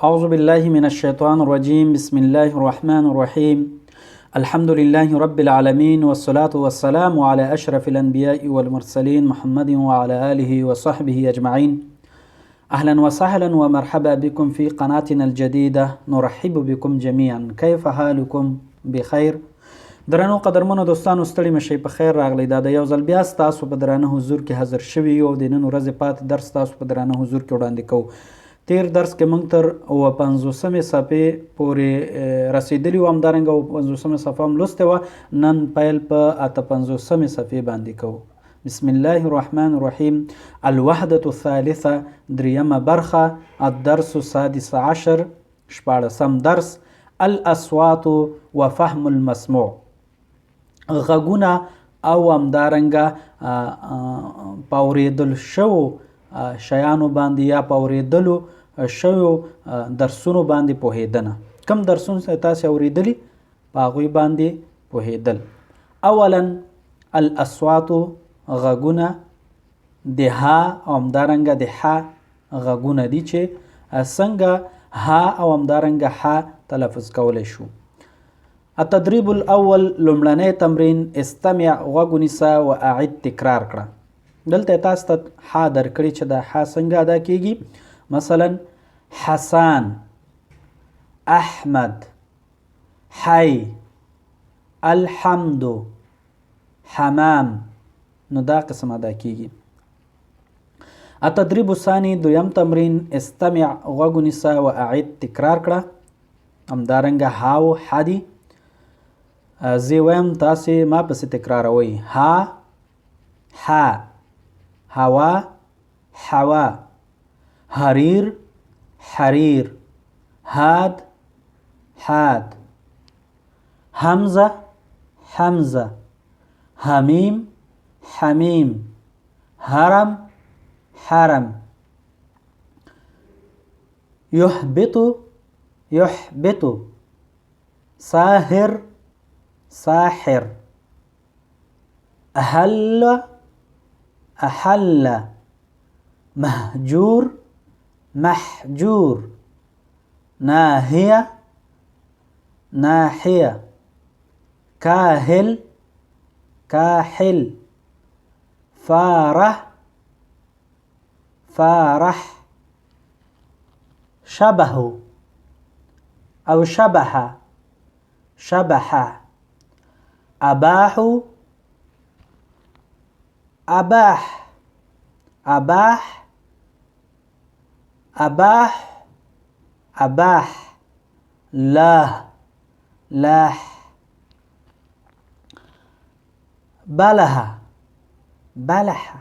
أعوذ بالله من الشيطان الرجيم. بسم الله الرحمن الرحيم. الحمد لله رب العالمين، والصلاة والسلام على أشرف الأنبياء والمرسلين محمد وعلى آله وصحبه أجمعين. أهلا وسهلا ومرحبا بكم في قناتنا الجديدة. نرحب بكم جميعا. كيف حالكم؟ بخير. درنو قدرمنو دوستانو ستړي مشئ په خیر راغلی. دا د یو ځل بیا ستاسو په درانه حضور کې حاضر شوي یو. د نن ورځې پاتې درس تاسو په درانه حضور کې وړاندې کوو. تیر درس کې موږ تر 50مې صفحې پورې رسیدلي وو، همدارنګه 50مه صفحه هم لوستې وه. نن پیل په 58مې صفحې باندې کوو. بسم الله الرحمن الرحیم. الوحدة الثالثة، دریمه برخه. الدرس السادس عشر، شپاړسم درس. الاصوات وفهم المسموع، غږونه او همدارنګه په اورېدل شوو شیانو باندې یا په اورېدلو شویو درسونو باندې پوهېدنه. کم درسونه تاسې اورېدلي په هغوی باندې پوهېدل. اولا الاصوات، غږونه د ها او همدارنګه د ح غږونه دي چې څنګه ها او همدارنګه ح تلفظ کولی شو. التدریب الاول، لومړنی تمرین. استمع، غوږ ونیسه و اعد، تکرار کړه. دلته تاسو ته ح درکړي چې دا ح څنګه ادا کیږي. مثلا حسان، احمد، حی، الحمد، حمام، نو دا قسم ادا کیږي. التدریب الثاني، دویم تمرین. استمع، غوږ ونیسه و اعد، تکرار کړه. همدارنګه ها او ح دي. زه وایم تاسې ما پسې تکراروئ. ها، ح، هوا، حوا، حریر، حریر، هاد، حاد، حمزه، حمزه، حمیم، حمیم، حرم، حرم، یحبط، یحبط، ساحر، ساحر، احل، احل، مهجور، محجور، ناهیه، ناحیه، کاهل، کاحل، فارح، فارح، شبه او شبه، شبح، اباح، اباح، اباح، اباح، اباح، لاه، لاح، بلح، بلح،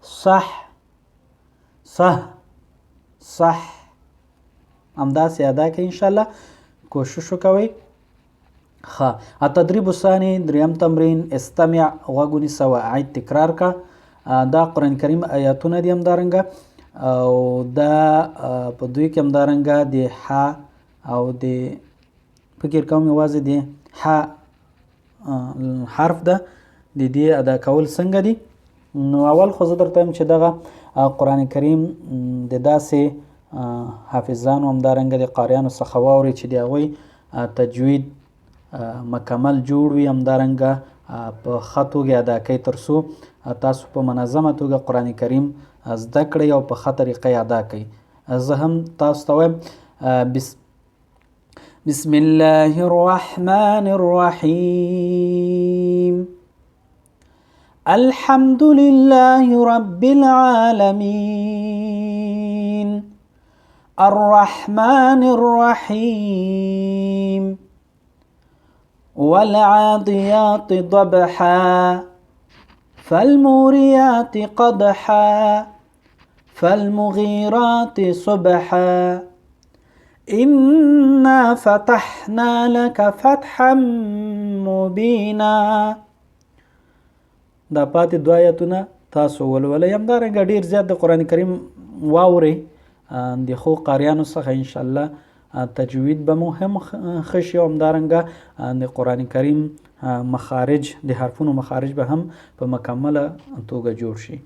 صح، صح، صح. همداسې ادا کوئ انشاءالله. کوشش وکوئ. التدریب الثاني، دریم تمرین. استمع، غوږ ونیسه و اعد، تکرار کړه. دا قرآن کریم آیاتونه دي همدارنګه، او دا په دوی کې همدارنګه د ح او د فکر کوم یوازې د ح حرف ده، د دې ادا کول څنګه دي. نو اول خو زه درته وایم چې دغه قرآن کریم د داسې حافظانو همدارنګه د قاریانو څخه واورئ چې د هغوی تجوید مکمل جوړ وي، همدارنګه په ښه توګه ادا کوي، تر څو تاسو په منظمه توګه قرآن کریم زده کړئ او په ښه طریقه یې ادا کوئ. زه هم تاسو ته وایم بسم الله الرحمن الرحیم. الحمد لله رب العالمين الرحمن الرحيم والعاديات ضبحا فالموريات قدحا فالمغيرات صبحا إنا فتحنا لك فتحا مبينا. دا پاتې دوه آیتونه تاسو ولولئ. همدارنګه ډېر زیات د قرآن کریم واورئ د ښو قاریانو څخه، انشاءالله تجوید به مو هم ښه شي، او همدارنګه د قرآن کریم مخارج، د حرفونو مخارج به هم په مکمله توګه جوړ شي.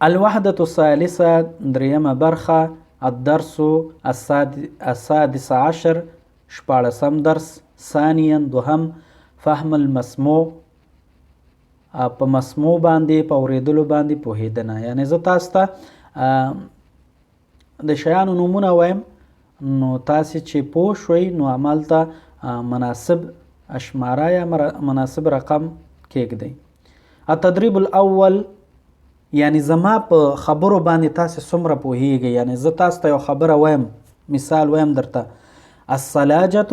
الوحدة الثالثة، دریمه برخه. الدرس السادس عشر شپاړسم درس. ثانیا دوهم فهم المسموع په مسموع باندې په اورېدلو باندې پوهېدنه. یعنې زه تاسو ته د شیانو نومونه وایم نو تاسې چې پوه شوئ نو همالته مناسب اشماره یا مناسب رقم کېږدئ. التدریب الاول یعنی زما په خبرو باندې تاسې څومره پوهیږئ. یعنی زه تاسو ته یو خبره وایم، مثال وایم درته، الثلاجة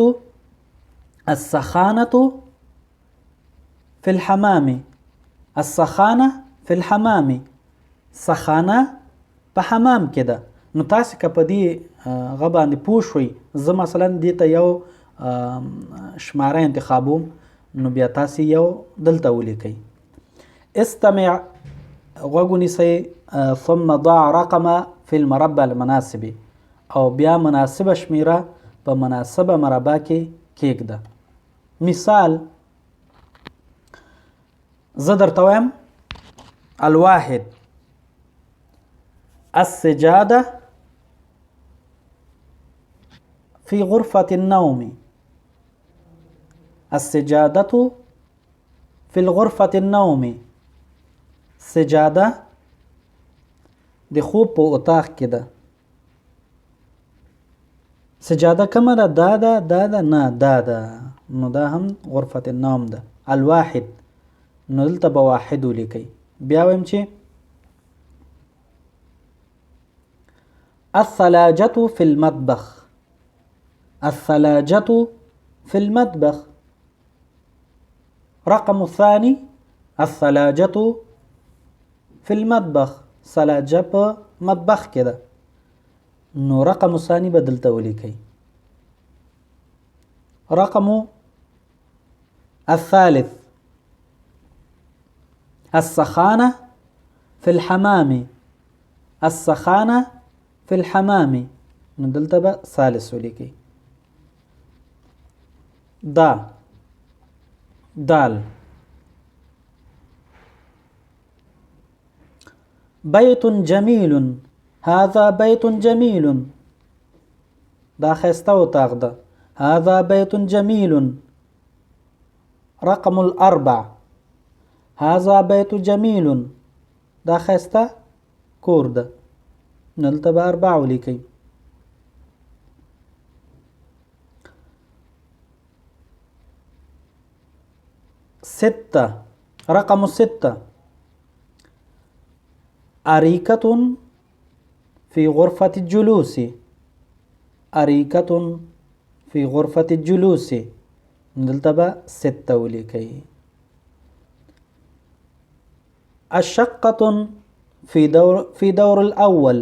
السخانة فی الحمام. السخانه فی الحمام، سخانه په حمام کې ده. نو تاسې که په دې هغه باندې پوه شوئ، زه مثلا دې ته یو شماره انتخابوم نو بیا تاسې یو دلته ولیکئ. استمع، غوږ ونیسئ، ثم ضع رقم فی المربع المناسب، او بیا مناسبه شمیره په مناسبه مربع کې کېږده. مثال زه درته وایم الواحد السجاده فی غرفة النوم. السجادة فی الغرفة النوم. سجاده د خوب په اتاق کې ده. سجاده کومه ده؟ دا ده، دا ده، نه دا ده، نو دا هم غرفة النوم ده. الواحد نو دلته به واحد ولیکئ. بیا وایم چې الثلاجة فی المطبخ. الثلاجة فی المطبخ. رقم الثاني الثلاجة فی المطبخ. ثلاجه په مطبخ کې ده نو رقم الثاني به دلته ولیکئ. رقم الثالث السخانة في الحمام. السخانة في الحمام نو دلته به ثالث ولیکئ. دا دال. بیت جمیل. هذا بیت جمیل. دا ښایسته اتاق ده. هذا بیت جمیل. رقم الاربع هذا بیت جمیل. دا ښایسته کور ده. دلته به اربع ولیکئ. ستة. رقم ستة أريكة في غرفة الجلوس. أريكة في غرفة الجلوس. دلته به ستة ولیکئ. الشقة في دور الأول.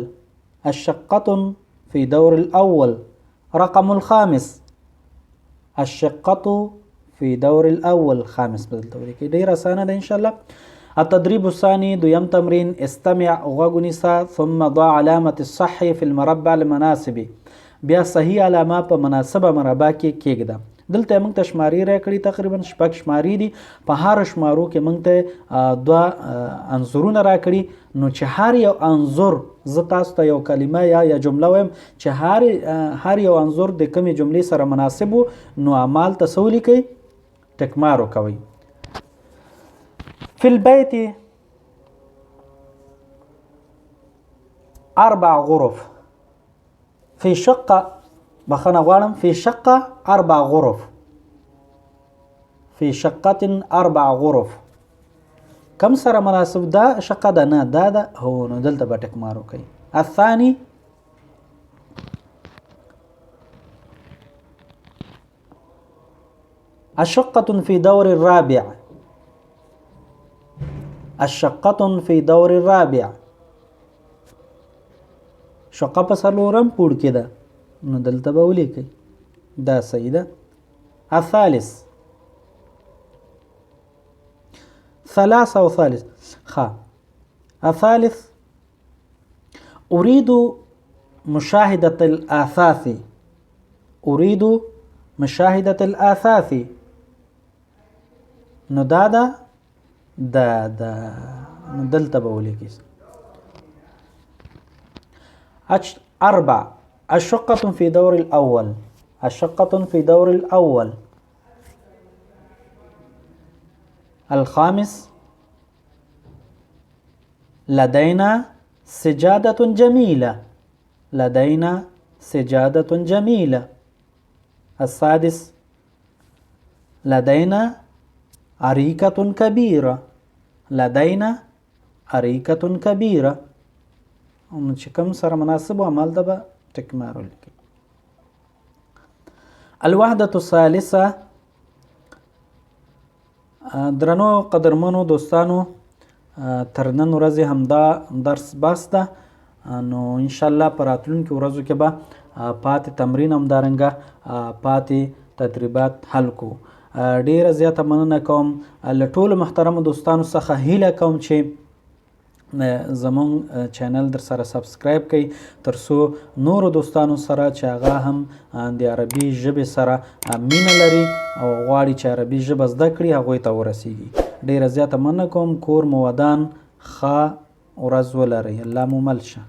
الشقة في دور الأول. رقم الخامس الشقة في دور الأول. خامس بدلته ولیکئ. ډېر اسانه ده انشاءالله. التدريب الثاني دویم تمرین. استمع، غوږ ونیسه، ثم ضع علامة الصح في المربع المناسب. بیا صحیح علامه په مناسبه مربع کې کېږده. دلته موږ ته شمارې راکړي، تقریبا 6 شمارې دي. په هر شمارو کې موږ ته 2 انځورونه راکړي. نو چې هر یو انځور زه تاسو ته یو کلمه یا جمله وایم چې هر یو انځور د کومې جملې سره مناسب وو نو همالته څه ولیکئ؟ ټکمار وکوئ. في البيت 4 غرف. في شقة، بخنه غواړم، في شقة 4 غرف. في شقة 4 غرف. کم سره مناسب ده؟ شقه ده؟ نه دا ده. هو نو دلته به ټکمار وکئ. الثاني الشقة في دور الرابع. الشقة في دور الرابع. شقه په څلورم پوړ کې ده نو دلته به ولیکئ. دا صحیح ده. الثالث ثلاثة وثالث. الثالث أريد مشاهدة الآثاث. أريد مشاهدة الآثاث. نو دا دلته به ولیکئ. 4 الشقة في دور الأول. الشقة في دور الأول. الخامس لدينا سجادة جميلة. لدينا سجادة جميلة. السادس لدينا أريكة كبيرة. لدينا أريكة كبيرة. چې کوم سره مناسب عمل ده به تکمار ولیکي. الوحدة الثالثة. درنو قدرمنو دوستانو، تر نن ورځې همدا درس بس ده. نو انشاءالله په راتلونکو ورځو کې به پاتې تمرین همدارنګه پاتې تدریبات حل کو. ډیره زیاته مننه کوم له ټولو محترمو دوستانو څخه هیله کوم چې زمون چینل در سره سبسکرایب کړئ تر څو نورو دوستانو سره چې هغه هم د عربي ژبې سره مینه لري او غواړي چې عربي ژبه زده کړي هغوی ته ورسیږي. ډیره زیاته مننه کوم. کور مو ودان، ښه ورځ ولرئ. الله مو مل شه.